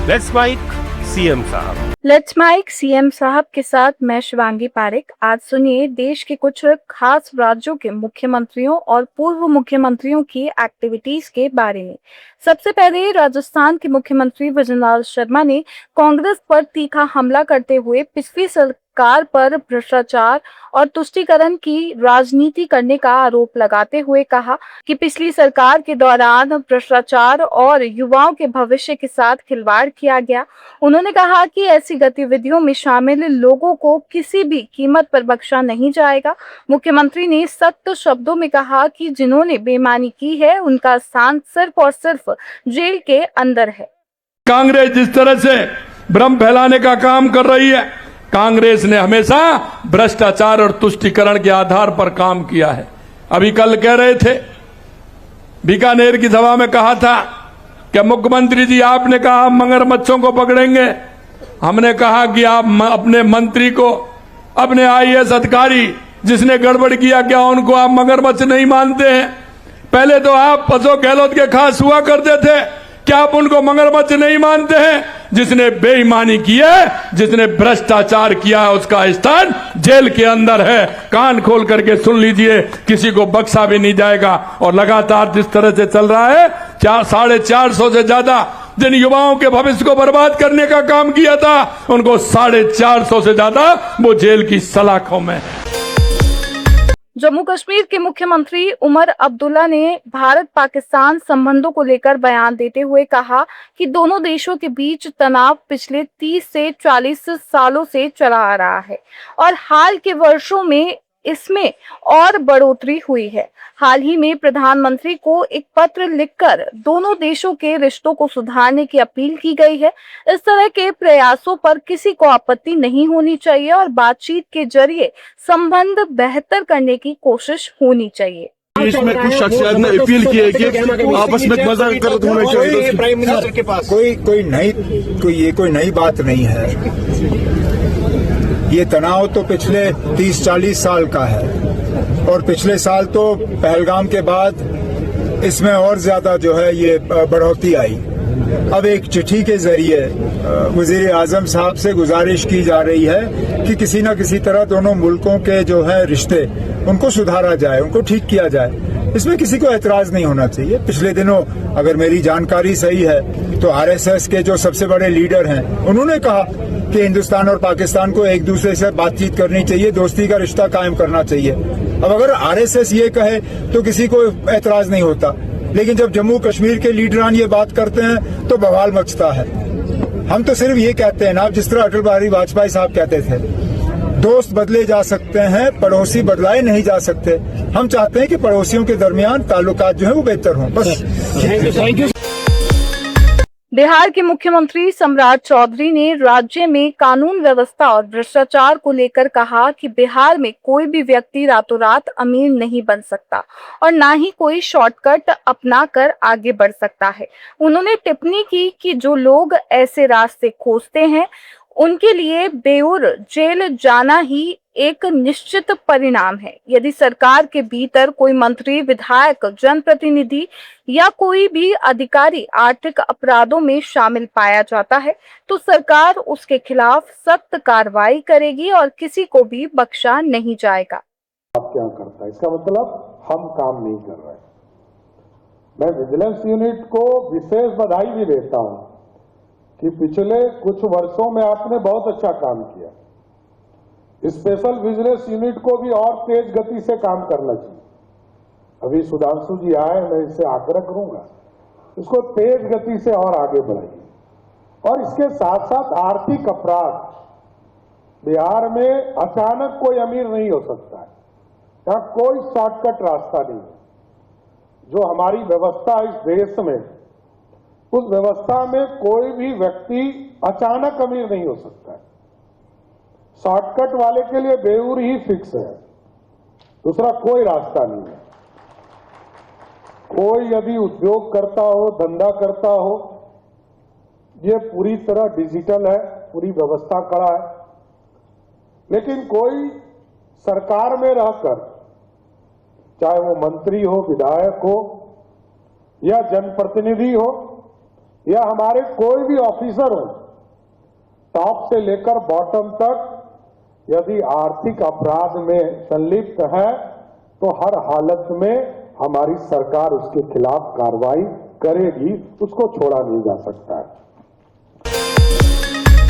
Let's mic CM साहब। Let's mic CM साहब के साथ मैं शिवांगी पारिक। आज सुनिए देश के कुछ खास राज्यों के मुख्यमंत्रियों और पूर्व मुख्यमंत्रियों की एक्टिविटीज के बारे में। सबसे पहले राजस्थान के मुख्यमंत्री भजनलाल शर्मा ने कांग्रेस पर तीखा हमला करते हुए पिछली सरकार पर भ्रष्टाचार और तुष्टीकरण की राजनीति करने का आरोप लगाते हुए कहा कि पिछली सरकार के दौरान भ्रष्टाचार और युवाओं के भविष्य के साथ खिलवाड़ किया गया। उन्होंने कहा कि ऐसी गतिविधियों में शामिल लोगों को किसी भी कीमत पर बख्शा नहीं जाएगा। मुख्यमंत्री ने सख्त शब्दों में कहा कि जिन्होंने बेईमानी की है उनका स्थान सिर्फ और सिर्फ जेल के अंदर है। कांग्रेस जिस तरह से भ्रम फैलाने का काम कर रही है, कांग्रेस ने हमेशा भ्रष्टाचार और तुष्टीकरण के आधार पर काम किया है। अभी कल कह रहे थे, बीकानेर की सभा में कहा था कि मुख्यमंत्री जी आपने कहा हम मगरमच्छों को पकड़ेंगे। हमने कहा कि आप अपने मंत्री को, अपने आईएएस अधिकारी जिसने गड़बड़ किया, क्या उनको आप मगरमच्छ नहीं मानते हैं? पहले तो आप अशोक गहलोत के खास हुआ करते थे, क्या आप उनको मगरमच्छ नहीं मानते हैं? जिसने बेईमानी की है, जिसने भ्रष्टाचार किया है, उसका स्थान जेल के अंदर है। कान खोल करके सुन लीजिए, किसी को बख्शा भी नहीं जाएगा। और लगातार जिस तरह से चल रहा है, 450 से ज्यादा जिन युवाओं के भविष्य को बर्बाद करने का काम किया था, उनको 450 से ज्यादा वो जेल की सलाखों में। जम्मू कश्मीर के मुख्यमंत्री उमर अब्दुल्ला ने भारत पाकिस्तान संबंधों को लेकर बयान देते हुए कहा कि दोनों देशों के बीच तनाव पिछले 30 से 40 सालों से चला आ रहा है और हाल के वर्षों में इसमें और बढ़ोतरी हुई है। हाल ही में प्रधानमंत्री को एक पत्र लिखकर दोनों देशों के रिश्तों को सुधारने की अपील की गई है। इस तरह के प्रयासों पर किसी को आपत्ति नहीं होनी चाहिए और बातचीत के जरिए संबंध बेहतर करने की कोशिश होनी चाहिए। इसमें कुछ शख्सियत ने अपील की है कि आपस में मज़ाक़ होना चाहिए प्राइम मिनिस्टर के पास। कोई नई बात नहीं है। ये तनाव तो पिछले 30-40 साल का है और पिछले साल तो पहलगाम के बाद इसमें और ज्यादा जो है ये बढ़ोतरी आई। अब एक चिट्ठी के जरिए वजीर आजम साहब से गुजारिश की जा रही है कि किसी न किसी तरह दोनों मुल्कों के जो है रिश्ते उनको सुधारा जाए, उनको ठीक किया जाए। इसमें किसी को एतराज नहीं होना चाहिए। पिछले दिनों अगर मेरी जानकारी सही है तो आरएसएस के जो सबसे बड़े लीडर हैं उन्होंने कहा कि हिंदुस्तान और पाकिस्तान को एक दूसरे से बातचीत करनी चाहिए, दोस्ती का रिश्ता कायम करना चाहिए। अब अगर आरएसएस ये कहे तो किसी को एतराज नहीं होता, लेकिन जब जम्मू कश्मीर के लीडरान ये बात करते हैं तो बवाल मचता है। हम तो सिर्फ ये कहते हैं ना, जिस तरह अटल बिहारी वाजपेयी साहब कहते थे, दोस्त बदले जा सकते हैं, पड़ोसी बदलाए नहीं जा सकते। हम चाहते हैं कि पड़ोसियों के दरमियान ताल्लुकात जो है वो बेहतर हों। बस थैंक यू। बिहार के मुख्यमंत्री सम्राट चौधरी ने राज्य में कानून व्यवस्था और भ्रष्टाचार को लेकर कहा कि बिहार में कोई भी व्यक्ति रातों रात अमीर नहीं बन सकता और ना ही कोई शॉर्टकट अपनाकर आगे बढ़ सकता है। उन्होंने टिप्पणी की कि जो लोग ऐसे रास्ते खोजते हैं उनके लिए बेउर जेल जाना ही एक निश्चित परिणाम है। यदि सरकार के भीतर कोई मंत्री, विधायक, जनप्रतिनिधि या कोई भी अधिकारी आर्थिक अपराधों में शामिल पाया जाता है तो सरकार उसके खिलाफ सख्त कार्रवाई करेगी और किसी को भी बख्शा नहीं जाएगा। आप क्या करता है, इसका मतलब हम काम नहीं कर रहे। मैं विजिलेंस यूनिट को विशेष बधाई भी देता हूं कि पिछले कुछ वर्षों में आपने बहुत अच्छा काम किया। स्पेशल विजिलेंस यूनिट को भी और तेज गति से काम करना चाहिए। अभी सुधांशु जी आए, मैं इससे आग्रह करूंगा इसको तेज गति से और आगे बढ़ाइए। और इसके साथ साथ आर्थिक अपराध, बिहार में अचानक कोई अमीर नहीं हो सकता है, यहाँ कोई शॉर्टकट रास्ता नहीं है। जो हमारी व्यवस्था इस देश में, उस व्यवस्था में कोई भी व्यक्ति अचानक अमीर नहीं हो सकता है। शॉर्टकट वाले के लिए बेउर ही फिक्स है, दूसरा कोई रास्ता नहीं है। कोई यदि उद्योग करता हो, धंधा करता हो, ये पूरी तरह डिजिटल है, पूरी व्यवस्था कड़ा है। लेकिन कोई सरकार में रहकर, चाहे वो मंत्री हो, विधायक हो या जनप्रतिनिधि हो, या हमारे कोई भी ऑफिसर हो, टॉप से लेकर बॉटम तक यदि आर्थिक अपराध में संलिप्त है तो हर हालत में हमारी सरकार उसके खिलाफ कार्रवाई करेगी, उसको छोड़ा नहीं जा सकता है।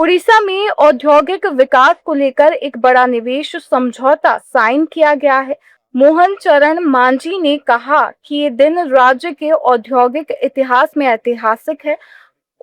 उड़ीसा में औद्योगिक विकास को लेकर एक बड़ा निवेश समझौता साइन किया गया है। मोहन चरण मांझी ने कहा कि ये दिन राज्य के औद्योगिक इतिहास में ऐतिहासिक है।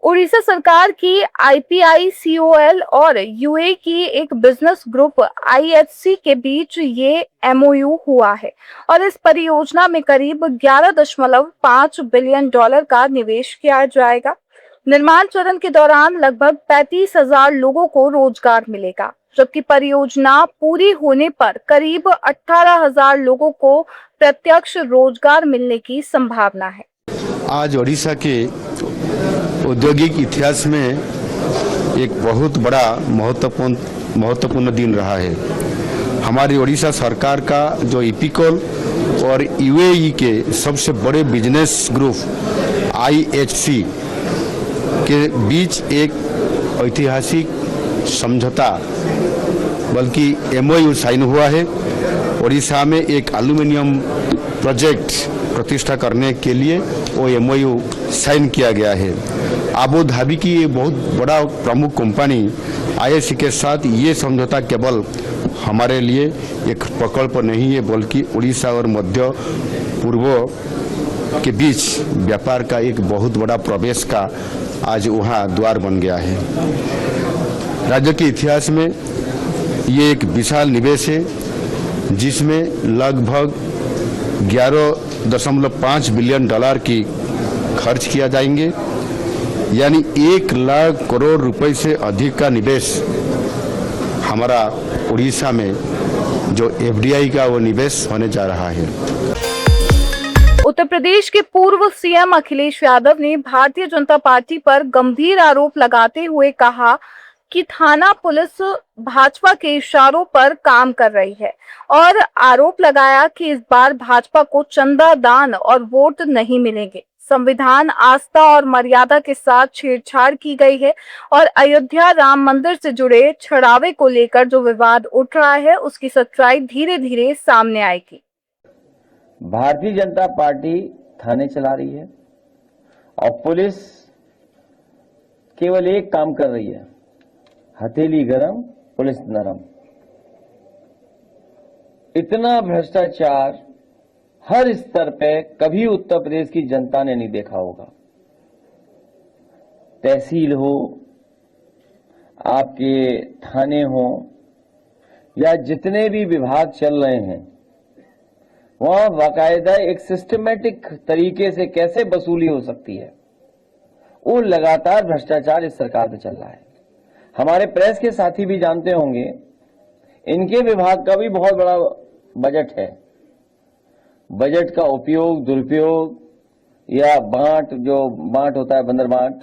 उड़ीसा सरकार की IPICOL और UAE की एक बिजनेस ग्रुप IHC के बीच ये MOU हुआ है और इस परियोजना में करीब $11.5 बिलियन का निवेश किया जाएगा। निर्माण चरण के दौरान लगभग 35,000 लोगों को रोजगार मिलेगा, जबकि परियोजना पूरी होने पर करीब 18,000 लोगों को प्रत्यक्ष रोजगार मिलने की संभावना है। आज ओडिशा के औद्योगिक इतिहास में एक बहुत बड़ा महत्वपूर्ण दिन रहा है। हमारी ओडिशा सरकार का जो इपिकॉल और UAE के सबसे बड़े बिजनेस ग्रुप IHC के बीच एक ऐतिहासिक समझौता बल्कि MOU साइन हुआ है। ओडिशा में एक एल्यूमिनियम प्रोजेक्ट प्रतिष्ठा करने के लिए वो MOU साइन किया गया है। अबू धाबी की ये बहुत बड़ा प्रमुख कंपनी IHC के साथ ये समझौता केवल हमारे लिए एक प्रकल्प नहीं है, बल्कि उड़ीसा और मध्य पूर्व के बीच व्यापार का एक बहुत बड़ा प्रवेश का आज वहाँ द्वार बन गया है। राज्य के इतिहास में ये एक विशाल निवेश है जिसमें लगभग $11.5 बिलियन की खर्च किया जाएंगे, यानी 1 लाख करोड़ रुपए से अधिक का निवेश हमारा उड़ीसा में जो FDI का वो निवेश होने जा रहा है। उत्तर प्रदेश के पूर्व CM अखिलेश यादव ने भारतीय जनता पार्टी पर गंभीर आरोप लगाते हुए कहा कि थाना पुलिस भाजपा के इशारों पर काम कर रही है और आरोप लगाया कि इस बार भाजपा को चंदा दान और वोट नहीं मिलेंगे। संविधान, आस्था और मर्यादा के साथ छेड़छाड़ की गई है और अयोध्या राम मंदिर से जुड़े छड़ावे को लेकर जो विवाद उठ रहा है उसकी सच्चाई धीरे धीरे सामने आएगी। भारतीय जनता पार्टी थाने चला रही है और पुलिस केवल एक काम कर रही है, हथेली गरम पुलिस नरम। इतना भ्रष्टाचार हर स्तर पे कभी उत्तर प्रदेश की जनता ने नहीं देखा होगा। तहसील हो, आपके थाने हो या जितने भी विभाग चल रहे हैं, वहां बाकायदा एक सिस्टमेटिक तरीके से कैसे वसूली हो सकती है, वो लगातार भ्रष्टाचार इस सरकार में चल रहा है। हमारे प्रेस के साथी भी जानते होंगे, इनके विभाग का भी बहुत बड़ा बजट है। बजट का उपयोग, दुरुपयोग या बांट होता है, बंदर बांट,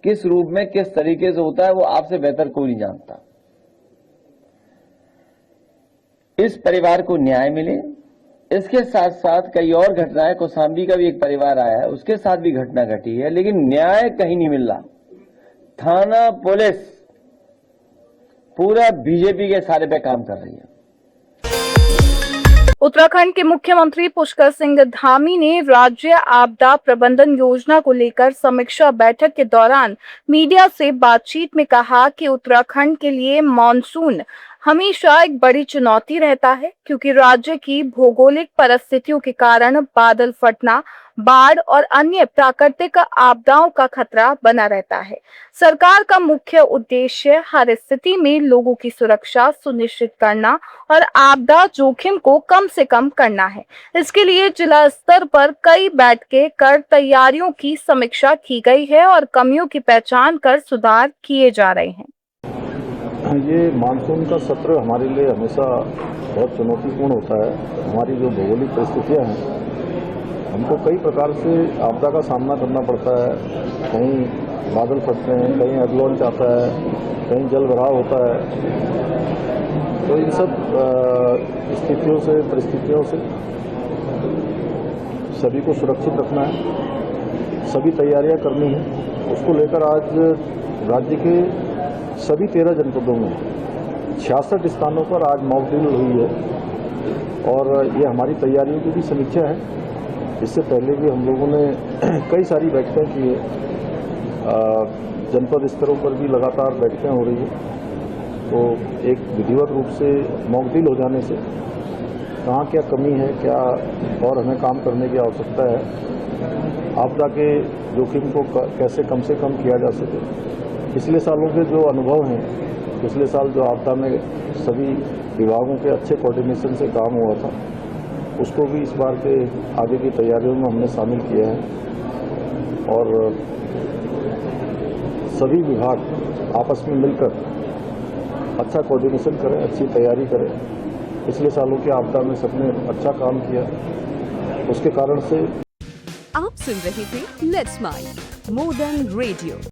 किस रूप में किस तरीके से होता है वो आपसे बेहतर कोई नहीं जानता। इस परिवार को न्याय मिले, इसके साथ साथ कई और घटनाएं, कौशाम्बी का भी एक परिवार आया है, उसके साथ भी घटना घटी है, लेकिन न्याय कहीं नहीं मिल रहा। थाना पुलिस पूरा बीजेपी के सारे पे काम कर रही है। उत्तराखंड के मुख्यमंत्री पुष्कर सिंह धामी ने राज्य आपदा प्रबंधन योजना को लेकर समीक्षा बैठक के दौरान मीडिया से बातचीत में कहा कि उत्तराखंड के लिए मॉनसून हमेशा एक बड़ी चुनौती रहता है, क्योंकि राज्य की भौगोलिक परिस्थितियों के कारण बादल फटना, बाढ़ और अन्य प्राकृतिक आपदाओं का खतरा बना रहता है। सरकार का मुख्य उद्देश्य हर स्थिति में लोगों की सुरक्षा सुनिश्चित करना और आपदा जोखिम को कम से कम करना है। इसके लिए जिला स्तर पर कई बैठकें कर तैयारियों की समीक्षा की गई है और कमियों की पहचान कर सुधार किए जा रहे हैं। ये मानसून का सत्र हमारे लिए हमेशा बहुत चुनौतीपूर्ण होता है। हमारी जो भौगोलिक परिस्थितियां हैं, हमको कई प्रकार से आपदा का सामना करना पड़ता है। कहीं बादल फटते हैं, कहीं अवलॉन्च आता है, कहीं जल भराव होता है। तो इन सब स्थितियों से, परिस्थितियों से सभी को सुरक्षित रखना है, सभी तैयारियां करनी है। उसको लेकर आज राज्य के सभी 13 जनपदों में 66 स्थानों पर आज मॉक ड्रिल हुई है और ये हमारी तैयारियों की भी समीक्षा है। इससे पहले भी हम लोगों ने कई सारी बैठकें की है, जनपद स्तरों पर भी लगातार बैठकें हो रही है। तो एक विधिवत रूप से मॉक ड्रिल हो जाने से कहाँ क्या कमी है, क्या और हमें काम करने की आवश्यकता है, आपदा के जोखिम को कैसे कम से कम किया जा सके। पिछले सालों के जो अनुभव हैं, पिछले साल जो आपदा में सभी विभागों के अच्छे कोऑर्डिनेशन से काम हुआ था, उसको भी इस बार के आगे की तैयारियों में हमने शामिल किया है और सभी विभाग आपस में मिलकर अच्छा कोऑर्डिनेशन करें, अच्छी तैयारी करें। पिछले सालों की आपदा में सबने अच्छा काम किया, उसके कारण से आप सुन रहे थे let's smile more than radio.